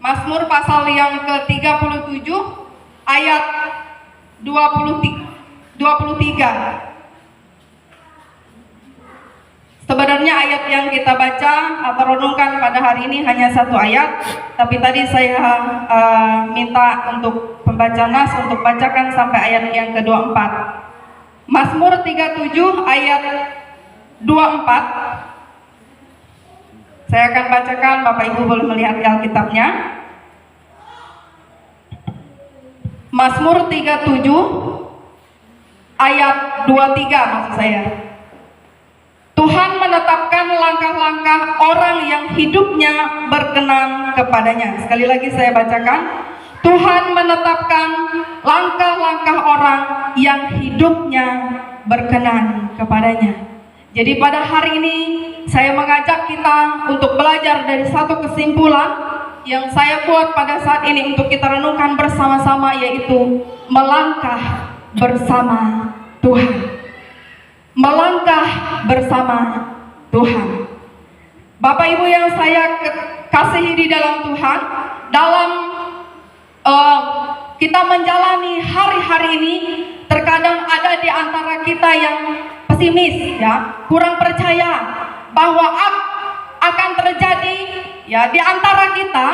Mazmur pasal yang ke-37 ayat 23. Sebenarnya ayat yang kita baca atau renungkan pada hari ini hanya satu ayat, tapi tadi saya minta untuk pembaca nas untuk bacakan sampai ayat yang ke-24. Mazmur 37 ayat 24. Saya akan bacakan, Bapak Ibu boleh melihat di Alkitabnya. Mazmur 37 ayat 23 maksud saya. Tuhan menetapkan langkah-langkah orang yang hidupnya berkenan kepadanya. Sekali lagi saya bacakan. Tuhan menetapkan langkah-langkah orang yang hidupnya berkenan kepadanya. Jadi pada hari ini saya mengajak kita untuk belajar dari satu kesimpulan yang saya buat pada saat ini untuk kita renungkan bersama-sama, yaitu melangkah bersama Tuhan. Melangkah bersama Tuhan. Bapak Ibu yang saya kasihi di dalam Tuhan, dalam kita menjalani hari-hari ini, terkadang ada di antara kita yang pesimis, ya, kurang percaya bahwa akan terjadi, ya, di antara kita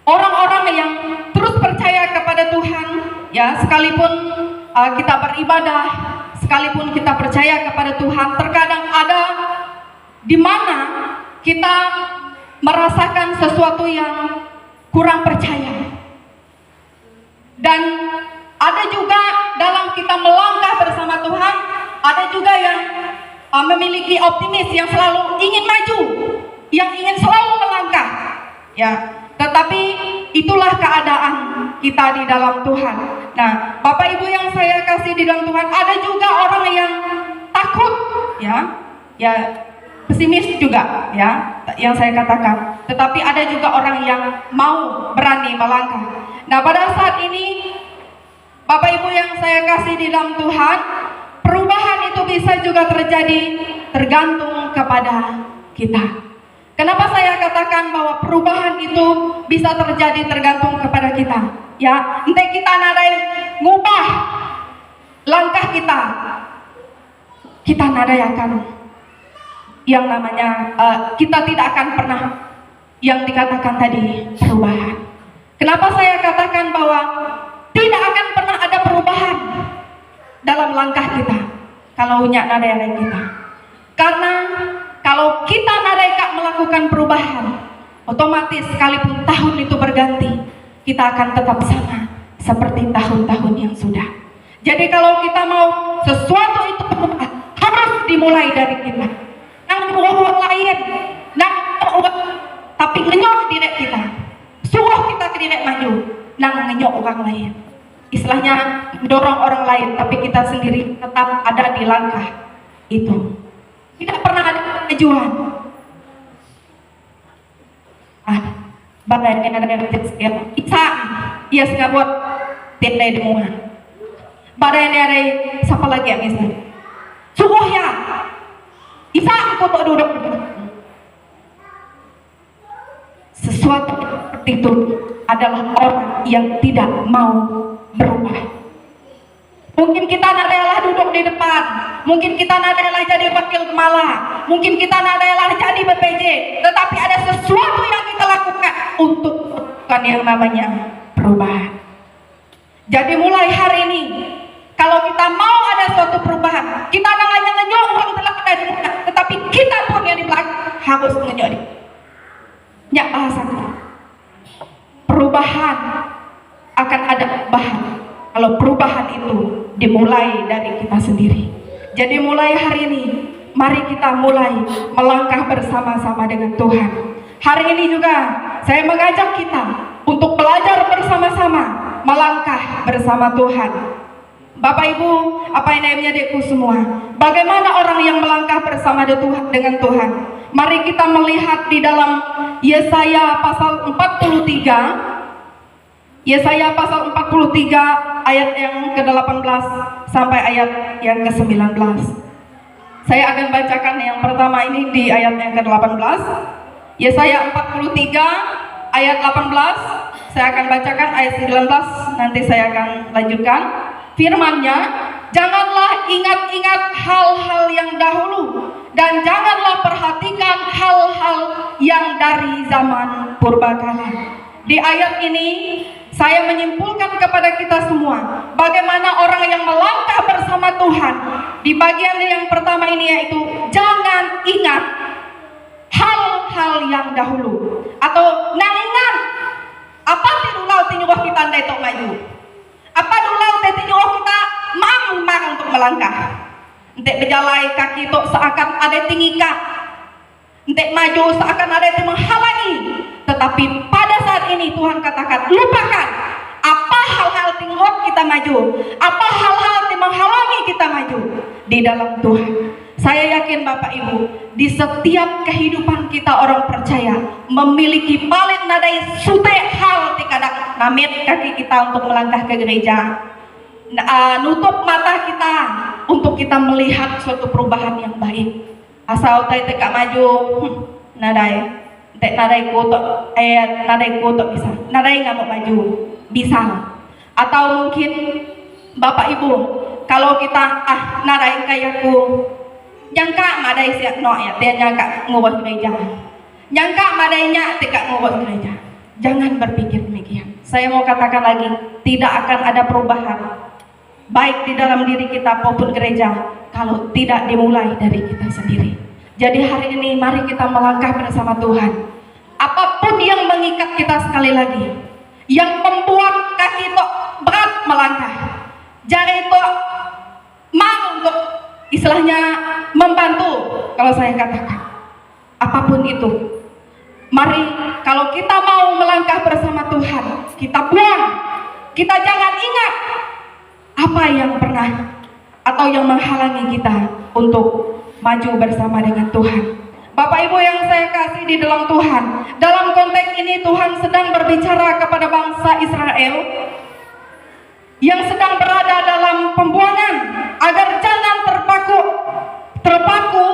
orang-orang yang terus percaya kepada Tuhan, ya, sekalipun kita beribadah, sekalipun kita percaya kepada Tuhan, terkadang ada di mana kita merasakan sesuatu yang kurang percaya. Dan ada juga dalam kita melangkah bersama Tuhan, ada juga yang memiliki optimis, yang selalu ingin maju, yang ingin selalu melangkah, ya. Tetapi itulah keadaan kita di dalam Tuhan. Nah, Bapak Ibu yang saya kasih di dalam Tuhan, ada juga orang yang takut, ya pesimis juga, ya, yang saya katakan. Tetapi ada juga orang yang mau berani melangkah. Nah, pada saat ini Bapak Ibu yang saya kasih di dalam Tuhan, perubahan itu bisa juga terjadi tergantung kepada kita. Kenapa saya katakan bahwa perubahan itu bisa terjadi tergantung kepada kita? Ya, entah kita nadai ngubah langkah kita nadai akan yang namanya kita tidak akan pernah yang dikatakan tadi perubahan. Kenapa saya katakan bahwa tidak akan pernah ada perubahan dalam langkah kita kalau nyak nadai kita? Karena kalau kita nadai melakukan perubahan, otomatis sekalipun tahun itu berganti, kita akan tetap sama seperti tahun-tahun yang sudah. Jadi kalau kita mau sesuatu itu berubah, harus dimulai dari kita. Nang orang lain, tapi ngenyok diri kita. Suruh kita ke diri maju, nang ngenyok orang lain. Istilahnya mendorong orang lain, tapi kita sendiri tetap ada di langkah itu. Tidak pernah ada kemajuan. Badai ada yang sekian. Ia sudah buat tenda di rumah. Badai ada siapa lagi yang bisa? Sungguh ya. Isa aku tak duduk. Sesuatu seperti itu adalah orang yang tidak mau berubah. Mungkin kita nadalah duduk di depan, mungkin kita nadalah jadi wakil kepala, mungkin kita nadalah jadi BPJ, tetapi ada sesuatu yang kita lakukan untuk melakukan yang namanya perubahan. Jadi mulai hari ini, kalau kita mau ada suatu perubahan, kita hanya ngenyok orang telah ada di depan, tetapi kita pun yang di belakang harus ngenyok. Nyak bahasanya, perubahan akan ada perubahan. Kalau perubahan itu dimulai dari kita sendiri. Jadi mulai hari ini, mari kita mulai melangkah bersama-sama dengan Tuhan. Hari ini juga saya mengajak kita untuk belajar bersama-sama melangkah bersama Tuhan. Bapak Ibu, apa yang namanya adikku semua, bagaimana orang yang melangkah bersama dengan Tuhan? Mari kita melihat di dalam Yesaya pasal 43. Yesaya pasal 43 ayat yang ke-18 sampai ayat yang ke-19. Saya akan bacakan yang pertama ini di ayat yang ke-18. Yesaya 43 ayat 18, saya akan bacakan ayat 19, nanti saya akan lanjutkan. Firman-Nya, janganlah ingat-ingat hal-hal yang dahulu, dan janganlah perhatikan hal-hal yang dari zaman purbakala. Di ayat ini saya menyimpulkan kepada kita semua bagaimana orang yang melangkah bersama Tuhan. Di bagian yang pertama ini yaitu jangan ingat hal-hal yang dahulu, atau nang ingat apa tidulau tinyuh kita ndai tok maju. Apa dulau tinyuh kita mang untuk melangkah. Entek berjalai kaki tok seakan ada tingika. Entek maju seakan ada yang menghalangi. Tetapi pada saat ini Tuhan katakan, lupakan apa hal-hal tinggal kita maju, apa hal-hal yang menghalangi kita maju di dalam Tuhan. Saya yakin Bapak Ibu, di setiap kehidupan kita orang percaya memiliki paling nadai sute hal tikadang namit kaki kita untuk melangkah ke gereja, nutup mata kita untuk kita melihat suatu perubahan yang baik. Asal tak maju, nadai bisa, nadai nggak mau maju, bisa. Atau mungkin Bapak Ibu, kalau kita nadai kayaku, nyangka madai siap no ya, dia nyangka ngubah gereja, nyangka madainya tidak ngubah gereja. Jangan berpikir demikian. Saya mau katakan lagi, tidak akan ada perubahan baik di dalam diri kita maupun gereja kalau tidak dimulai dari kita sendiri. Jadi hari ini mari kita melangkah bersama Tuhan. Apapun yang mengikat kita, sekali lagi, yang membuat kaki itu berat melangkah, jari itu mau untuk istilahnya membantu, kalau saya katakan apapun itu, mari kalau kita mau melangkah bersama Tuhan, kita buang, kita jangan ingat apa yang pernah atau yang menghalangi kita untuk maju bersama dengan Tuhan. Bapak Ibu yang saya kasih di dalam Tuhan, dalam konteks ini Tuhan sedang berbicara kepada bangsa Israel yang sedang berada dalam pembuangan, agar jangan terpaku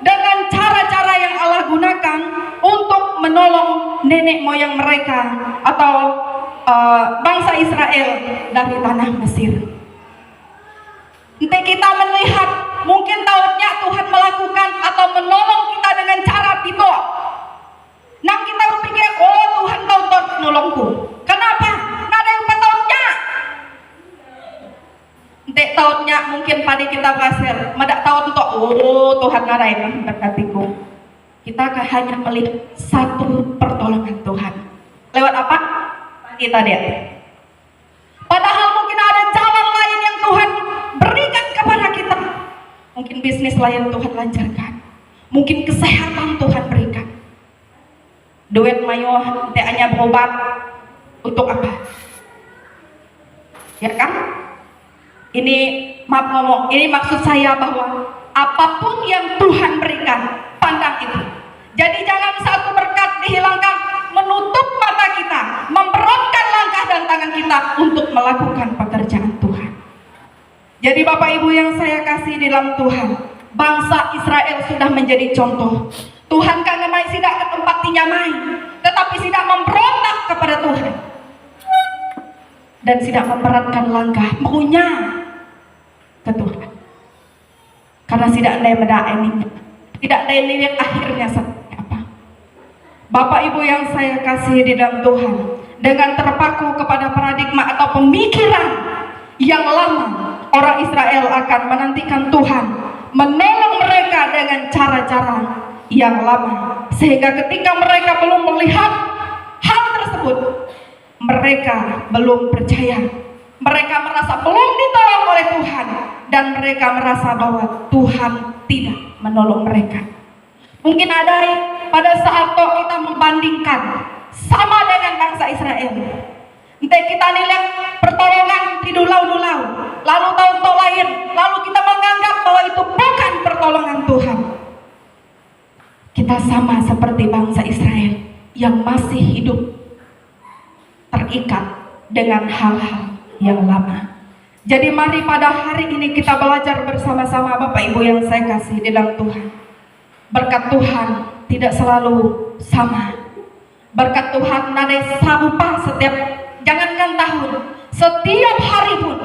dengan cara-cara yang Allah gunakan untuk menolong nenek moyang mereka atau bangsa Israel dari tanah Mesir. Nanti kita melihat mungkin tahunnya Tuhan melakukan atau menolong kita dengan cara itu. Nah kita berpikir, oh Tuhan tahu nolongku. Kenapa? Nggak ada yang tahunnya. Nanti tahunnya mungkin pada kita berhasil. Madak tahun itu, oh Tuhan ngarai berkatiku. Kita hanya melihat satu pertolongan Tuhan. Lewat apa? Kita lihat. Padahal mungkin ada jalan lain yang Tuhan berikan kepada kita. Mungkin bisnis lain Tuhan lancarkan, mungkin kesehatan Tuhan berikan, duit mayo hanya berobat untuk apa? Ya kan? Ini maaf ngomong, ini maksud saya bahwa apapun yang Tuhan berikan, pandang itu. Jadi jangan satu berkat dihilangkan, menutup mata kita, memberatkan langkah dan tangan kita untuk melakukan pekerjaan Tuhan. Jadi Bapak Ibu yang saya kasih di dalam Tuhan, bangsa Israel sudah menjadi contoh. Tuhan kan ngemai tidak ke tempat tinyamai, tetapi tidak memberontak kepada Tuhan dan tidak memberatkan langkah maunya ke Tuhan. Karena tidak ada yang ini, tidak ada yang akhirnya seperti apa. Bapak Ibu yang saya kasih di dalam Tuhan, dengan terpaku kepada paradigma atau pemikiran yang lama, orang Israel akan menantikan Tuhan menolong mereka dengan cara-cara yang lama, sehingga ketika mereka belum melihat hal tersebut, mereka belum percaya, mereka merasa belum ditolong oleh Tuhan, dan mereka merasa bahwa Tuhan tidak menolong mereka. Mungkin ada pada saat kita membandingkan sama dengan bangsa Israel, entah kita nilai pertolongan di dulau-dulau, lalu tahun-tahun lain, lalu kita menganggap bahwa itu bukan pertolongan Tuhan. Kita sama seperti bangsa Israel yang masih hidup terikat dengan hal-hal yang lama. Jadi mari pada hari ini kita belajar bersama-sama Bapak Ibu yang saya kasih di dalam Tuhan. Berkat Tuhan tidak selalu sama. Berkat Tuhan nadai sarupa setiap, jangankan tahun, setiap hari pun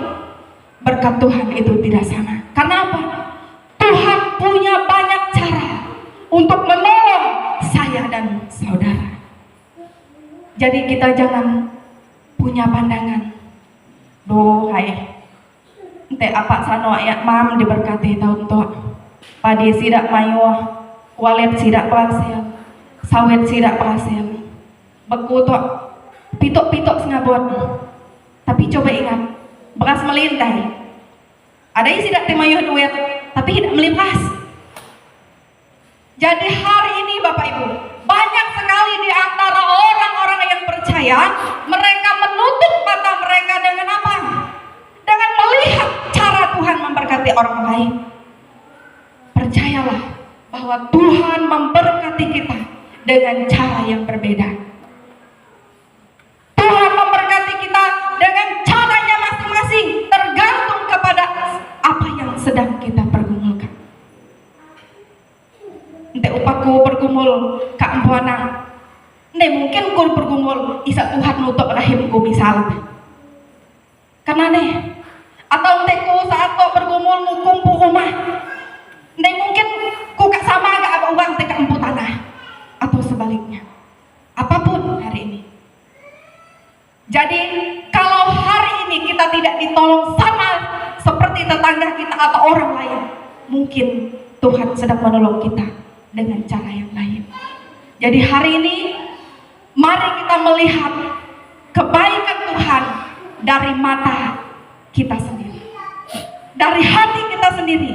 berkat Tuhan itu tidak sama. Karena apa? Tuhan punya banyak cara untuk menolong saya dan saudara. Jadi kita jangan punya pandangan, doh hai ente apa sano ya mam diberkati tahun tua, padi sidak mayo, walet sidak berhasil, sawit sidak berhasil, beku tua pitok-pitok sengabot. Tapi coba ingat, beras melintai. Ada yang tidak temayo duit, tapi tidak melimpas. Jadi hari ini Bapak Ibu, banyak sekali di antara orang-orang yang percaya, mereka menutup mata mereka dengan apa? Dengan melihat cara Tuhan memberkati orang lain. Percayalah bahwa Tuhan memberkati kita dengan cara yang berbeda. Tuhan memberkati kita dengan caranya masing-masing, tergantung kepada apa yang sedang kita pergumulkan. Ente upaku bergumul kak empuanang, ente mungkin ku bergumul isa Tuhan nutup rahimku misalnya. Karena nih, atau ente ku saat kau bergumul ngukumpu rumah, ente mungkin ku kak sama gak apa uang teka empu tanah, atau sebaliknya. Apapun hari ini. Jadi kalau hari ini kita tidak ditolong sama seperti tetangga kita atau orang lain, mungkin Tuhan sedang menolong kita dengan cara yang lain. Jadi hari ini mari kita melihat kebaikan Tuhan dari mata kita sendiri, dari hati kita sendiri.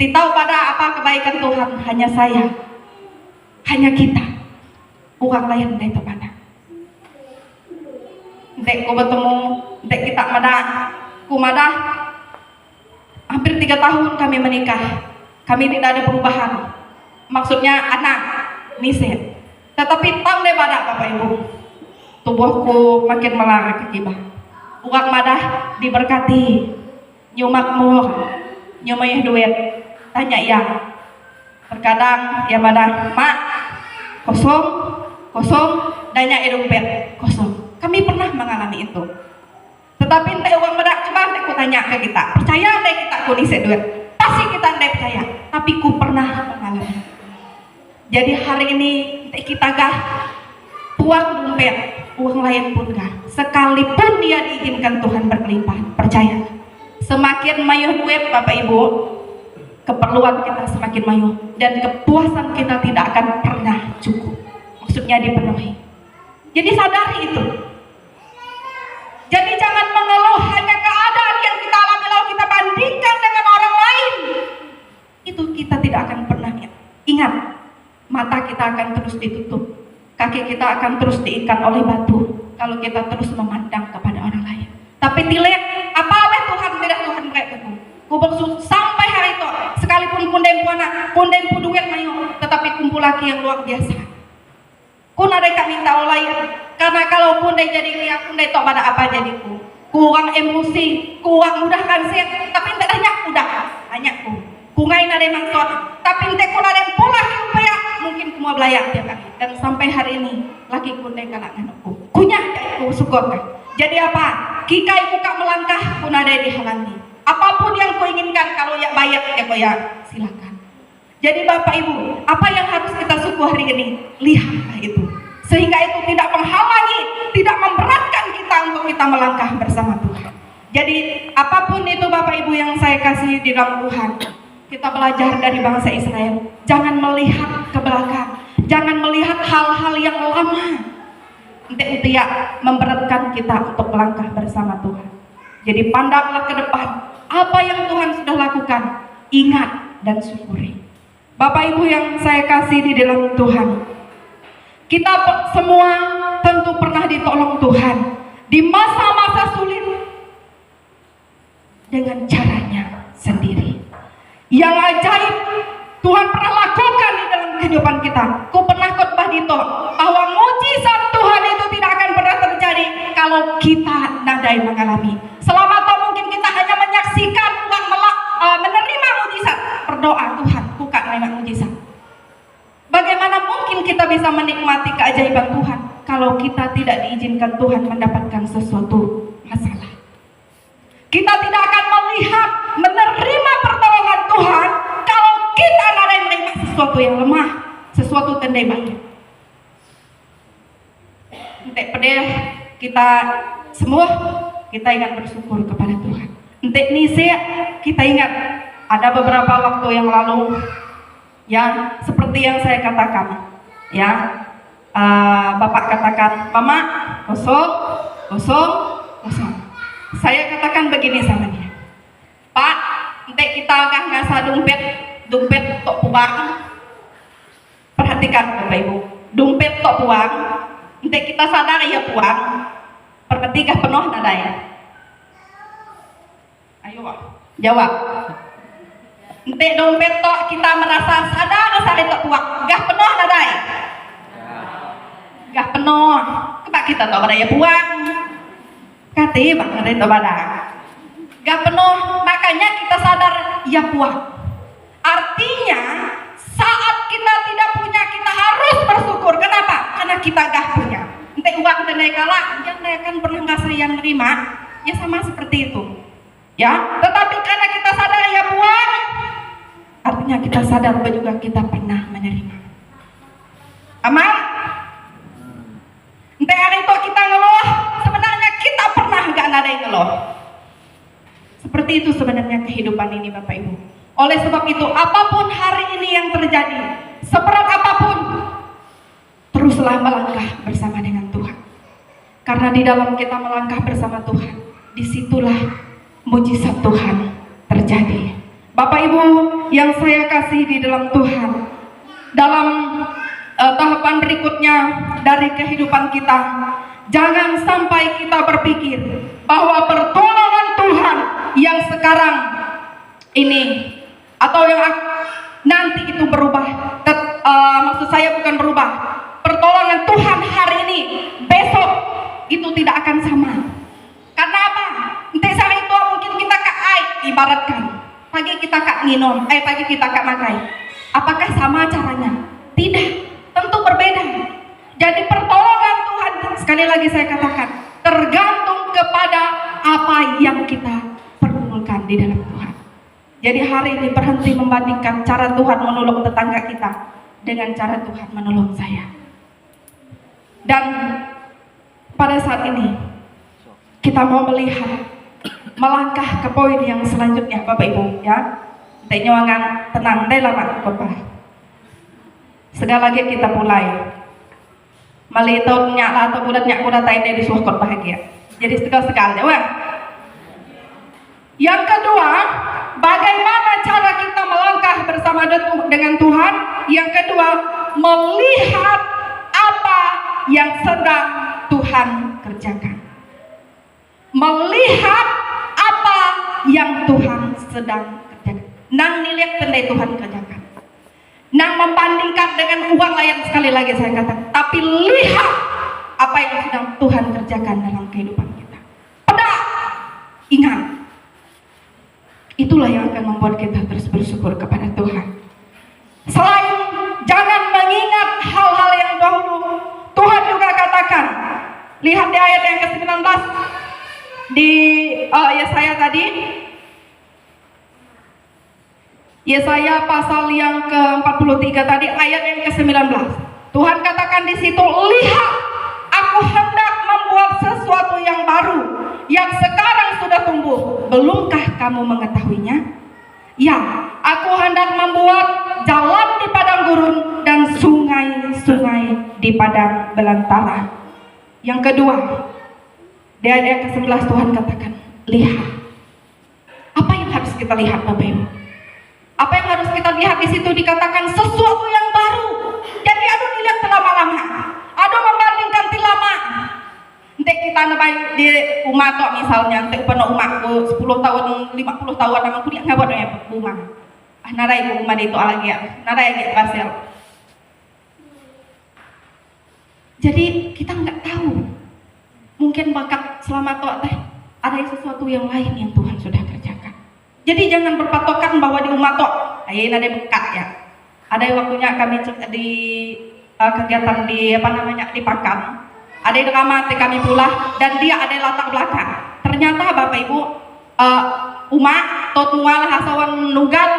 Tahu pada apa kebaikan Tuhan? Hanya saya, hanya kita, orang lain dari mana. Dek ku bertemu, dek kita madah, hampir 3 tahun kami menikah, kami tidak ada perubahan. Maksudnya anak, niset. Tetapi tahu deh pada Bapak Ibu, tubuhku makin melara kekibah. Uang madah diberkati, nyu makmur, nyu mayah duit, tanya ya. Terkadang ya madah, mak kosong, danya dompet kosong. Kami pernah mengalami itu. Tetapi ente uang madah, coba ente ku tanya ke kita, percaya ente kita ku niset duit? Pasti kita ente percaya, tapi ku pernah mengalami. Jadi hari ini kita gah tuang dompet, uang lain pun gah. Sekalipun dia diizinkan Tuhan berkelimpah, percaya. Semakin mayuh duit Bapak Ibu, keperluan kita semakin mayuh dan kepuasan kita tidak akan pernah cukup. Maksudnya dipenuhi. Jadi sadari itu. Jadi jangan mengeluh hanya keadaan yang kita alami lalu kita bandingkan dengan orang lain. Itu kita tidak akan pernah ingat. Mata kita akan terus ditutup, kaki kita akan terus diikat oleh batu kalau kita terus memandang kepada orang lain. Tapi tilek apa Tuhan tidak Tuhan mereka itu. Ku bersusun sampai hari itu, sekalipun kunden puana, kunden pu duit mayo, tetapi kumpul laki yang luar biasa. Ku nade kak minta lain, karena kalau kunden jadi lihat kunden tok pada apa jadiku. Kurang emosi, kurang mudah kan sih, tapi tidak banyak udah banyak ku. Kungai nade mangsot, tapi ente ku nade pula supaya mungkin semua belayak dia kali. Dan sampai hari ini laki kunden kalak anakku. Kunyah ku syukur kan. Jadi apa? Kikai buka melangkah ku nade dihalangi. Apapun yang ku inginkan kalau ya bayar ya kau ya silakan. Jadi Bapak Ibu, apa yang harus kita syukur hari ini? Lihatlah itu. Sehingga itu tidak menghalangi, tidak memberatkan kita untuk kita melangkah bersama Tuhan. Jadi apapun itu Bapak Ibu yang saya kasih di dalam Tuhan, kita belajar dari bangsa Israel. Jangan melihat ke belakang, jangan melihat hal-hal yang lama. Nanti ya memberatkan kita untuk melangkah bersama Tuhan. Jadi pandanglah ke depan, apa yang Tuhan sudah lakukan, ingat dan syukuri. Bapak Ibu yang saya kasih di dalam Tuhan, kita semua tentu pernah ditolong Tuhan di masa-masa sulit dengan caranya sendiri. Yang ajaib Tuhan pernah lakukan di dalam kehidupan kita. Ku pernah khotbah dito bahwa mujizat Tuhan itu tidak akan pernah terjadi kalau kita nadai mengalami. Selama itu mungkin kita hanya menyaksikan, menerima mujizat, berdoa Tuhan buka menerima mujizat. Bagaimana mungkin kita bisa menikmati keajaiban Tuhan kalau kita tidak diizinkan Tuhan mendapatkan sesuatu masalah. Kita tidak akan melihat, menerima pertolongan Tuhan kalau kita tidak menerima sesuatu yang lemah, sesuatu tandai banyak. Entek pedih kita semua, kita ingat bersyukur kepada Tuhan. Entek nisi kita ingat ada beberapa waktu yang lalu yang seperti yang saya katakan, ya, Bapak katakan, Mama, kosong. Saya katakan begini sama dia, Pak, entek kita ngasah dompet tok puang. Perhatikan Bapak Ibu, dompet tok puang, entek kita sadar ya puang, perketikah penuh nada ya. Ayo jawab. Entek dompet tok kita merasa sadar sadar tok puang, gah penuh nada ya. Gah penuh, kebak kita tok ada ya puang. Kati bang ada tok ada. Gah penuh, makanya kita sadar ya puang. Artinya saat kita tidak punya, kita harus bersyukur. Kenapa? Karena kita gah punya. Entek uang tenai kalah, yang akan pernah nggak saya nerima, ya sama seperti itu. Ya, tetapi karena kita sadar ya puang, artinya kita sadar bahwa juga kita pernah menerima. Aman? Entek hari itu kita ngeluh, sebenarnya kita pernah nggak ada yang ngeluh. Seperti itu sebenarnya kehidupan ini Bapak Ibu. Oleh sebab itu, apapun hari ini yang terjadi, seberat apapun, teruslah melangkah bersama dengan Tuhan. Karena di dalam kita melangkah bersama Tuhan, disitulah mujizat Tuhan terjadi. Bapak Ibu yang saya kasih di dalam Tuhan, dalam tahapan berikutnya dari kehidupan kita, jangan sampai kita berpikir bahwa pertolongan Tuhan yang sekarang ini atau yang nanti itu berubah. Maksud saya bukan berubah, pertolongan Tuhan hari ini, besok itu tidak akan sama. Karena apa? Nanti saat itu mungkin kita kak air, ibaratkan pagi kita kak nginom, pagi kita kak makai. Apakah sama caranya? Tidak, tentu berbeda. Jadi pertolongan Tuhan, sekali lagi saya katakan, tergantung kepada apa yang kita pergumulkan di dalam Tuhan. Jadi hari ini berhenti membandingkan cara Tuhan menolong tetangga kita dengan cara Tuhan menolong saya. Dan pada saat ini kita mau melihat, melangkah ke poin yang selanjutnya Bapak Ibu, ya. Tenyoangan tenang deh lama Bapak. Segala lagi kita mulai. Malitau nyala atau bulatnya kuda tain dari suhkot bahagia. Jadi sekali ya. Yang kedua, bagaimana cara kita melangkah bersama dengan Tuhan? Yang kedua, melihat apa yang sedang Tuhan kerjakan. Melihat apa yang Tuhan sedang kerjakan. Nang nilihat tendai Tuhan kerjakan. Nang membandingkan dengan uang lain, sekali lagi saya katakan, tapi lihat apa yang sedang Tuhan kerjakan dalam kehidupan kita. Pedak, ingat, itulah yang akan membuat kita terus bersyukur kepada Tuhan. Selain jangan mengingat hal-hal yang dahulu, Tuhan juga katakan, lihat di ayat yang ke-19 di Yesaya tadi, Yesaya pasal yang ke-43 tadi, ayat yang ke-19. Tuhan katakan di situ, lihat, aku hendak membuat sesuatu yang baru, yang sekarang sudah tumbuh. Belumkah kamu mengetahuinya? Ya, aku hendak membuat jalan di padang gurun dan sungai-sungai di padang belantara. Yang kedua, di ayat yang ke-11 Tuhan katakan, lihat. Apa yang harus kita lihat Bapak Ibu? Apa yang harus kita lihat di situ? Dikatakan sesuatu yang baru. Jadi aduh dilihat lama-lama. Aduh membandingkan ti lama. Entek kita nabai di rumah tok misalnya, entek penuh rumahku 10 tahun, 50 tahun nama kuliah ngabot ya rumah. Narai rumah itu lagi ya. Narai lagi pasir. Jadi kita nggak tahu. Mungkin bakat selama tok teh ada sesuatu yang lain yang Tuhan sudah kerjakan. Jadi jangan berpatokan bahwa di rumah tok, ini ada bekat ya. Ada waktunya kami di kegiatan di di Pakan. ada drama kami pula, dan dia ada latar belakang. Ternyata Bapak Ibu, umat tot mual hasawan nugal,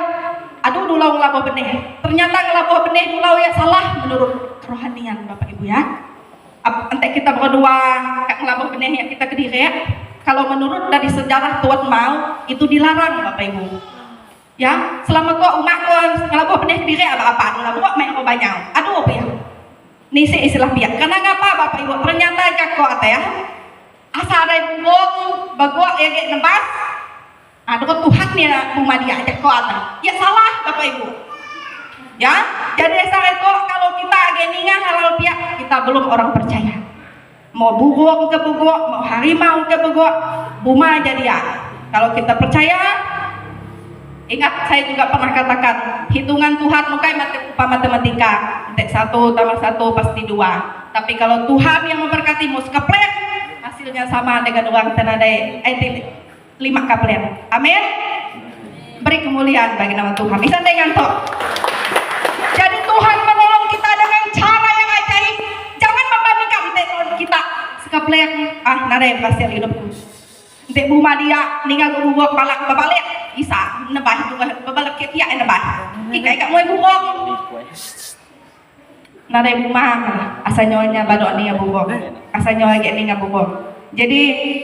aduh dulau ngelabuh benih. Ternyata ngelabuh benih dulau ya salah menurut kerohanian Bapak Ibu ya. Ente kita berdua ngelabuh benih ya kita kediri ya. Kalau menurut dari sejarah Tuhan mau itu dilarang Bapak Ibu. Ya, selama tua umat tua ngelabuh benih kediri apa-apa, ngelabuh main banyak. Aduh apa ya? Nisi istilah biak. Karena ngapa Bapak Ibu? Ternyata jago ate ya. Asa ada bubong, bagua ya kayak nembas. Aduh Tuhan nih rumah dia jago ate. Ya salah Bapak Ibu. Ya, jadi salah itu kalau kita geningan halal biak, kita belum orang percaya. Mau bugok ke bugok, mau harimau ke bugok, buma jadi ya. Kalau kita percaya, ingat saya juga pernah katakan, hitungan Tuhan mukai matematika, 1 tambah 1 pasti 2. Tapi kalau Tuhan yang memberkati mus keplek, hasilnya sama dengan uang tenadai 5 kaplen. Amin. Beri kemuliaan bagi nama Tuhan. Bisa dengan toh. Jadi Tuhan menolong kita dengan cara yang ajaib. Jangan membandingkan kita sekaplek. Nadai hasil hidupku. Untuk buma dia ninggal bubuk balak babalik bisa nebah juga babalik kia nebah. Ikai kak moy bubuk. Nadai buma asanyonya badok nih bubuk. Asanyonya kayak nih bubuk. Jadi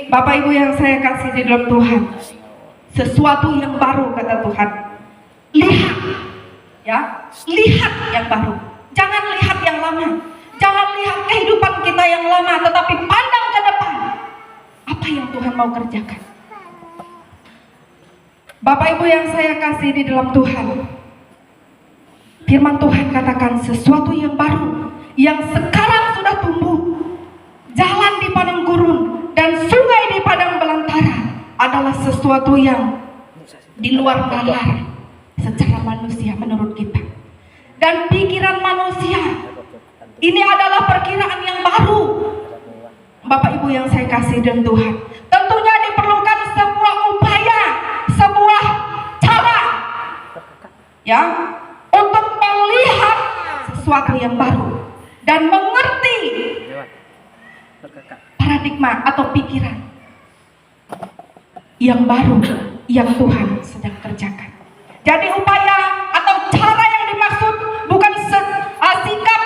Bapak Ibu yang saya kasih di dalam Tuhan, sesuatu yang baru kata Tuhan. Lihat, ya, lihat yang baru. Jangan lihat yang lama. Jangan lihat kehidupan kita yang lama, tetapi pandang ke depan. Apa yang Tuhan mau kerjakan? Bapak Ibu yang saya kasih di dalam Tuhan, firman Tuhan katakan sesuatu yang baru, yang sekarang sudah tumbuh. Jalan di padang gurun dan sungai di padang belantara adalah sesuatu yang di luar nalar secara manusia menurut kita. Dan pikiran manusia ini adalah perkiraan yang baru. Bapak Ibu yang saya kasih dan Tuhan, tentunya diperlukan sebuah upaya, sebuah cara ya untuk melihat sesuatu yang baru dan mengerti paradigma atau pikiran yang baru yang Tuhan sedang kerjakan. Jadi upaya atau cara yang dimaksud bukan sikap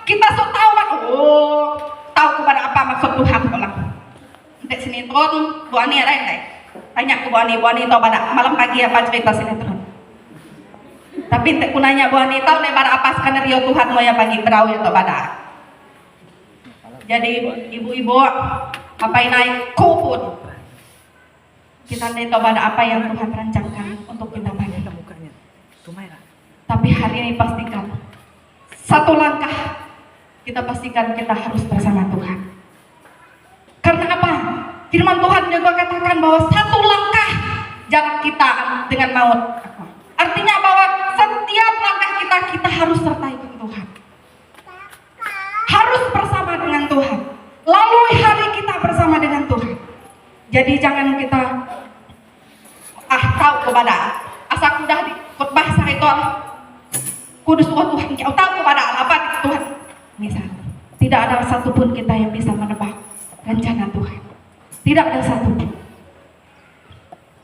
kita tahu tahu kepada apa maksud Tuhan tolong. Untuk sinetron Bu Ani ada yang tanya ke Bu Ani tahu pada malam pagi apa cerita sinetron. Tapi untuk kunanya Bu Ani tahu pada apa skenario Tuhan mau yang pagi berau atau pada. Jadi ibu-ibu apa yang naik kupun kita tahu pada apa yang Tuhan rancangkan untuk kita pada. Tapi hari ini pastikan satu langkah kita pastikan kita harus bersama Tuhan. Karena apa? Firman Tuhan juga katakan bahwa satu langkah jarak kita dengan maut. Artinya bahwa setiap langkah kita harus sertai Tuhan. Harus bersama dengan Tuhan. Lalui hari kita bersama dengan Tuhan. Jadi jangan kita tahu kepada asa kudah di khotbah itu kudus Tuhan jauh tahu kepada apa Tuhan. Misal, tidak ada satupun kita yang bisa menebak rencana Tuhan. Tidak ada satupun.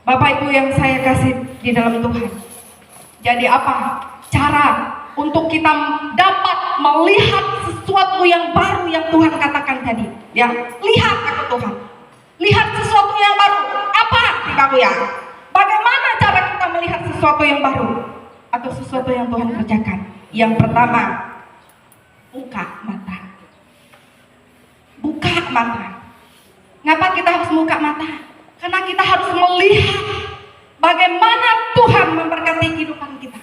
Bapak Ibu yang saya kasih di dalam Tuhan. Jadi apa cara untuk kita dapat melihat sesuatu yang baru yang Tuhan katakan tadi? Ya, lihat kata Tuhan. Lihat sesuatu yang baru. Apa Bapak ya? Bagaimana cara kita melihat sesuatu yang baru atau sesuatu yang Tuhan kerjakan? Yang pertama, buka mata. Buka mata. Ngapa kita harus buka mata? Karena kita harus melihat bagaimana Tuhan memberkati kehidupan kita.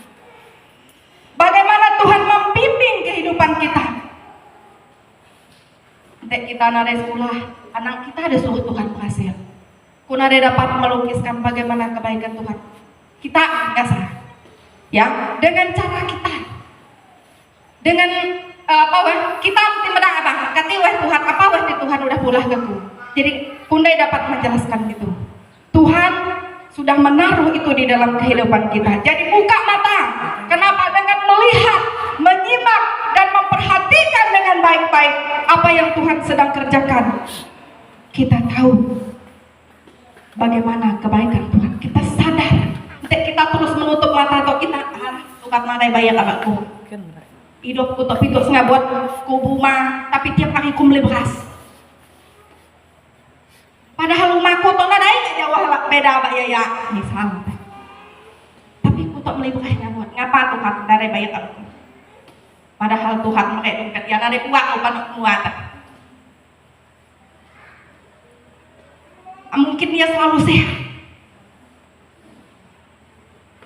Bagaimana Tuhan membimbing kehidupan kita. Nanti kita ada sekolah, anak kita ada suruh Tuhan berhasil. Kuna ada dapat melukiskan bagaimana kebaikan Tuhan. Kita nggak salah. Ya, dengan cara kita. Dengan kita tidak apa? Kati wah Tuhan apa wah di Tuhan udah pulah ke ku. Jadi Kundai dapat menjelaskan itu. Tuhan sudah menaruh itu di dalam kehidupan kita. Jadi buka mata. Kenapa? Dengan melihat, menyimak dan memperhatikan perhatikan dengan baik-baik apa yang Tuhan sedang kerjakan, kita tahu bagaimana kebaikan Tuhan. Kita sadar, tidak kita terus menutup mata atau kita tukar mana bayar abakku. Hidupku tak pituk sengaja buat kubu mah, tapi tiap hari ku beli beras. Padahal rumahku tuh naik jauh lah beda abak ya, misal. Tapi ku tak beli beras buat ngapa Tuhan dari bayar abakku. Padahal Tuhan pakai dompet yang ada kuat lupa muat. Mungkin dia selalu sehat.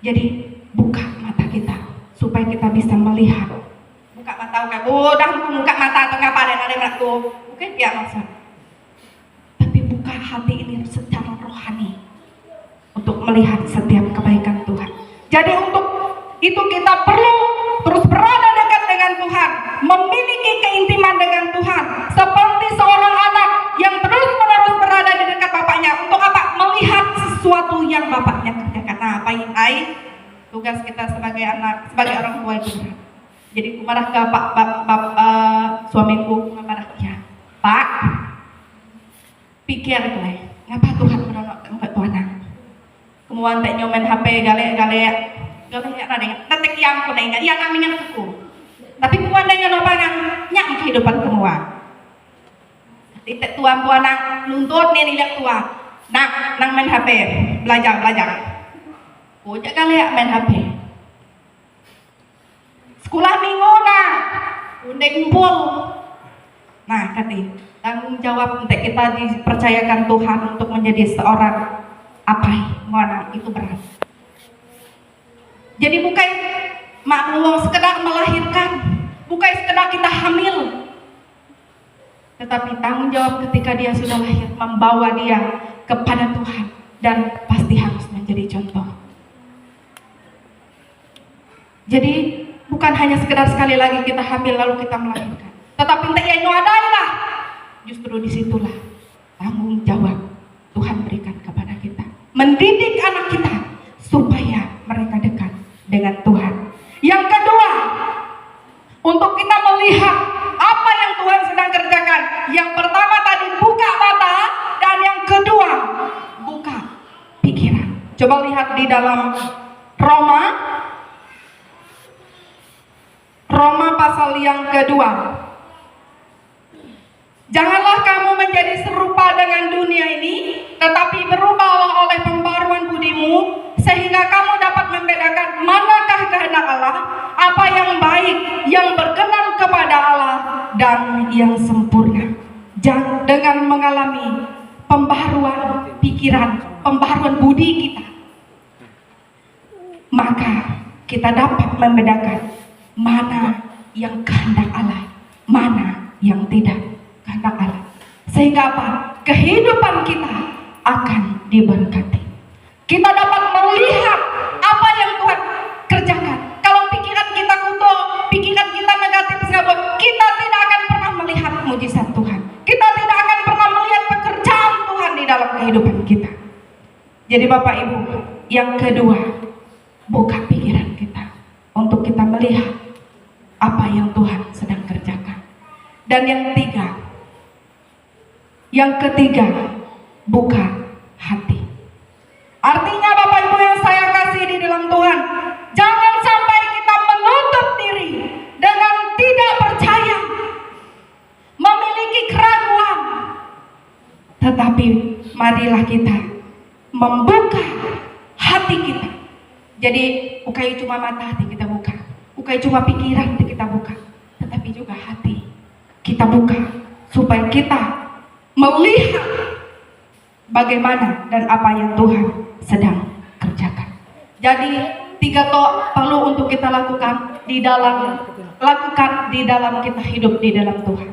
Jadi buka mata kita supaya kita bisa melihat. Buka mata, oke, udah buka mata atau ngapa ada aku, oke, ya maksud. Tapi buka hati ini secara rohani untuk melihat setiap kebaikan Tuhan. Jadi untuk itu kita perlu terus berada dekat dengan Tuhan, memiliki keintiman dengan Tuhan, seperti seorang anak yang terus-menerus berada di dekat bapaknya. Untuk apa? Melihat sesuatu yang bapaknya kerjakan. Nah, apa yang tugas kita sebagai anak, sebagai orang tua itu berat. Jadi aku marah ke suamiku, marah ya, Pak, pikir gue, ngapa Tuhan menolong ke Tuhan? Kemudian tak nyomen HP galak ada nanti yang aku nengah, yang kami yang aku. Tapi kemudian dengan apa yang kehidupan semua. Titik tuan nang nuntut nih lihat tua, nang main HP, belajar. Kujak galak main HP. Sekolah minggu nah, udah kumpul. Nah, kati tanggung jawab untuk kita dipercayakan Tuhan untuk menjadi seorang mana itu berat. Jadi bukan maklum sekedar melahirkan, bukan sekedar kita hamil, tetapi tanggung jawab ketika dia sudah lahir membawa dia kepada Tuhan dan pasti harus menjadi contoh. Jadi bukan hanya sekedar sekali lagi kita hamil lalu kita melahirkan, tetapi tidak yang nyuadailah. Justru disitulah tanggung jawab Tuhan berikan kepada kita, mendidik anak kita supaya mereka dekat dengan Tuhan. Yang kedua, untuk kita melihat apa yang Tuhan sedang kerjakan. Yang pertama tadi buka mata, dan yang kedua buka pikiran. Coba lihat di dalam Roma pasal yang kedua. Janganlah kamu menjadi serupa dengan dunia ini, tetapi berubahlah oleh pembaruan budimu, sehingga kamu dapat membedakan manakah kehendak Allah, apa yang baik, yang berkenan kepada Allah, dan yang sempurna. Dengan mengalami pembaruan pikiran, pembaruan budi kita, maka kita dapat membedakan mana yang kehendak Allah, mana yang tidak kehendak Allah. Sehingga apa? Kehidupan kita akan diberkati. Kita dapat melihat apa yang Tuhan kerjakan. Kalau pikiran kita kutuk, pikiran kita negatif, kita tidak akan pernah melihat mujizat Tuhan. Kita tidak akan pernah melihat pekerjaan Tuhan di dalam kehidupan kita. Jadi Bapak Ibu, yang kedua, buka pikiran kita untuk kita melihat apa yang Tuhan sedang kerjakan. Dan yang ketiga, buka hati. Artinya Bapak Ibu yang saya kasih di dalam Tuhan, jangan sampai kita menutup diri dengan tidak percaya, memiliki keraguan. Tetapi marilah kita membuka hati kita. Jadi bukan cuma mata hati kita buka, bukan cuma pikiran kita buka, tetapi juga hati kita buka supaya kita melihat bagaimana dan apa yang Tuhan sedang kerjakan. Jadi 3 perlu untuk kita lakukan di dalam kita hidup di dalam Tuhan.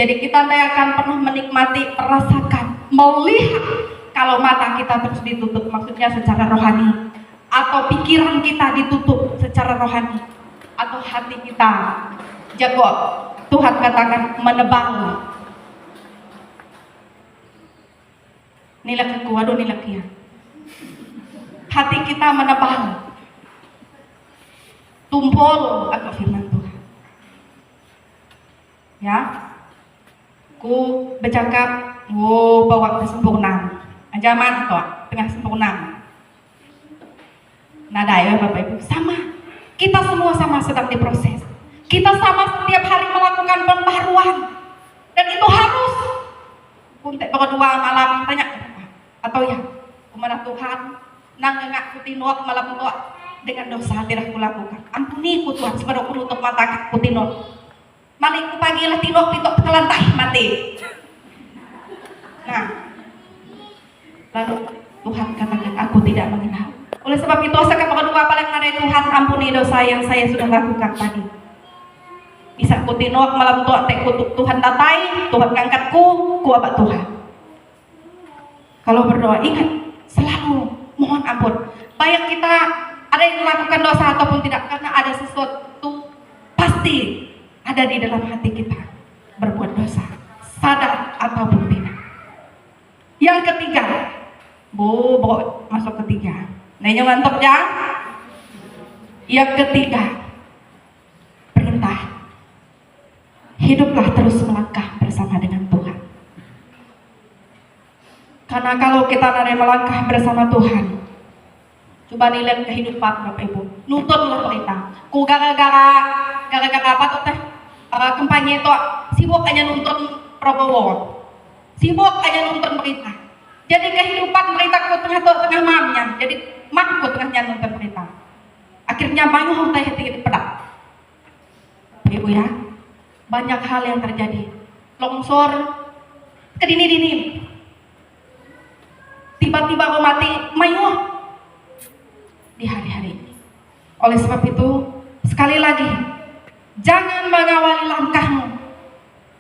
Jadi kita tidak akan pernah menikmati, merasakan, melihat kalau mata kita terus ditutup, maksudnya secara rohani, atau pikiran kita ditutup secara rohani, atau hati kita jago, Tuhan katakan menebal. Nilai kekuatan, nilai kia. Hati kita menebal, tumpul akan firman Tuhan. Ya, ku bercakap, bawa kesempurnaan. Zaman tuh, tengah sempurna. Nada ya Bapak Ibu, sama. Kita semua sama sedang diproses. Kita sama setiap hari melakukan pembaharuan. Dan itu harus. Untuk berdua malam tanya atau ya, kepada Tuhan, nang ngak kutinok malam tua dengan dosa tidak kulakukan. Ampuni ku Tuhan, sebab aku nutup mata kutinok. Malik pagi lah tinok pitok kelantai mati. Nah, lalu Tuhan katakan aku tidak mengenal. Oleh sebab itu saya berdua paling ada Tuhan, ampuni dosa yang saya sudah lakukan tadi. Bisa kutinok malam tua tek kutuk Tuhan datai, Tuhan ngangkatku, ku abad Tuhan. Kalau berdoa ingat selalu mohon ampun. Baik kita ada yang melakukan dosa ataupun tidak, karena ada sesuatu pasti ada di dalam hati kita berbuat dosa, sadar ataupun tidak. Yang ketiga, masuk ketiga. Nanya mantap ya. Yang ketiga, perintah. Hiduplah terus melangkah bersama dengan Tuhan. Karena kalau kita melangkah bersama Tuhan, coba dilihat kehidupan Bapak Ibu. Nuntutlah perintah. Ku gara-gara apa tuh teh? Kampanye itu sibuk aja nonton Prabowo, sibuk aja nonton berita. Jadi kehidupan berita ku tengah mamnya, jadi mak ku tengahnya nonton berita. Akhirnya banyak teh hati pedak. Ibu ya, banyak hal yang terjadi. Longsor, kedini-dini. Tiba-tiba aku mati, mayuh di hari-hari ini. Oleh sebab itu, sekali lagi, jangan mengawali langkahmu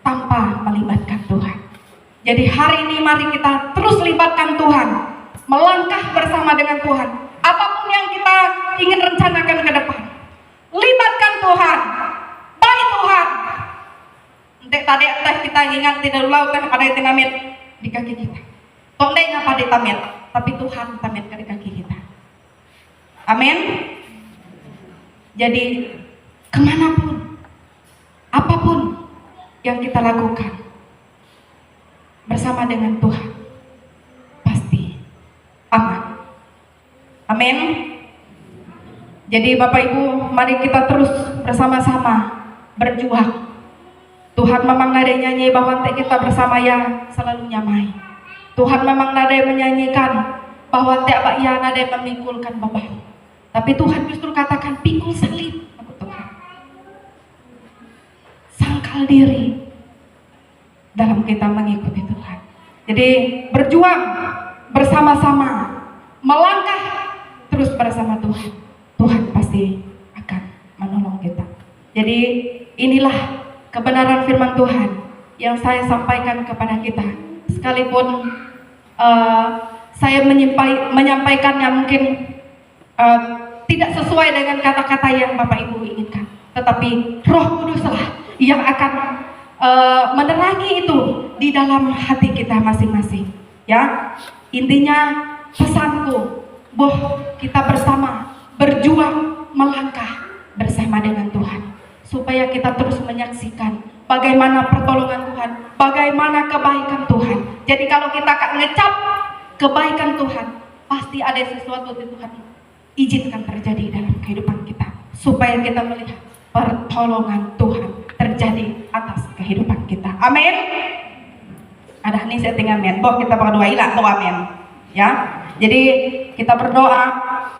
tanpa melibatkan Tuhan. Jadi hari ini mari kita terus libatkan Tuhan, melangkah bersama dengan Tuhan. Apapun yang kita ingin rencanakan ke depan, libatkan Tuhan, baik Tuhan. Tadi kita ingat tidak dulu ada yang tamit di kaki kita. Tondeng apa di tamit, tapi Tuhan tamit di kaki kita. Amin. Jadi kemanapun, apapun yang kita lakukan bersama dengan Tuhan pasti aman. Amin. Jadi Bapak Ibu, mari kita terus bersama-sama berjuang. Tuhan memang ada yang nyanyi bahwa kita bersama yang selalu nyamai. Tuhan memang ada yang menyanyikan bahwa tiap ia ada yang memikulkan beban. Tapi Tuhan justru katakan pikul salib. Sangkal diri dalam kita mengikuti Tuhan. Jadi berjuang bersama-sama, melangkah terus bersama Tuhan. Tuhan pasti akan menolong kita. Jadi inilah kebenaran firman Tuhan yang saya sampaikan kepada kita. Sekalipun saya menyampaikannya mungkin tidak sesuai dengan kata-kata yang Bapak Ibu inginkan, tetapi Roh Kuduslah yang akan menerangi itu di dalam hati kita masing-masing. Ya, intinya pesanku, kita bersama berjuang melangkah bersama dengan Tuhan, supaya kita terus menyaksikan bagaimana pertolongan Tuhan, bagaimana kebaikan Tuhan. Jadi kalau kita ngecap kebaikan Tuhan, pasti ada sesuatu di Tuhan izinkan terjadi dalam kehidupan kita, supaya kita melihat pertolongan Tuhan terjadi atas kehidupan kita. Amin. Ada nih settingan men, kita berdoa ilah, amin. Ya, jadi kita berdoa.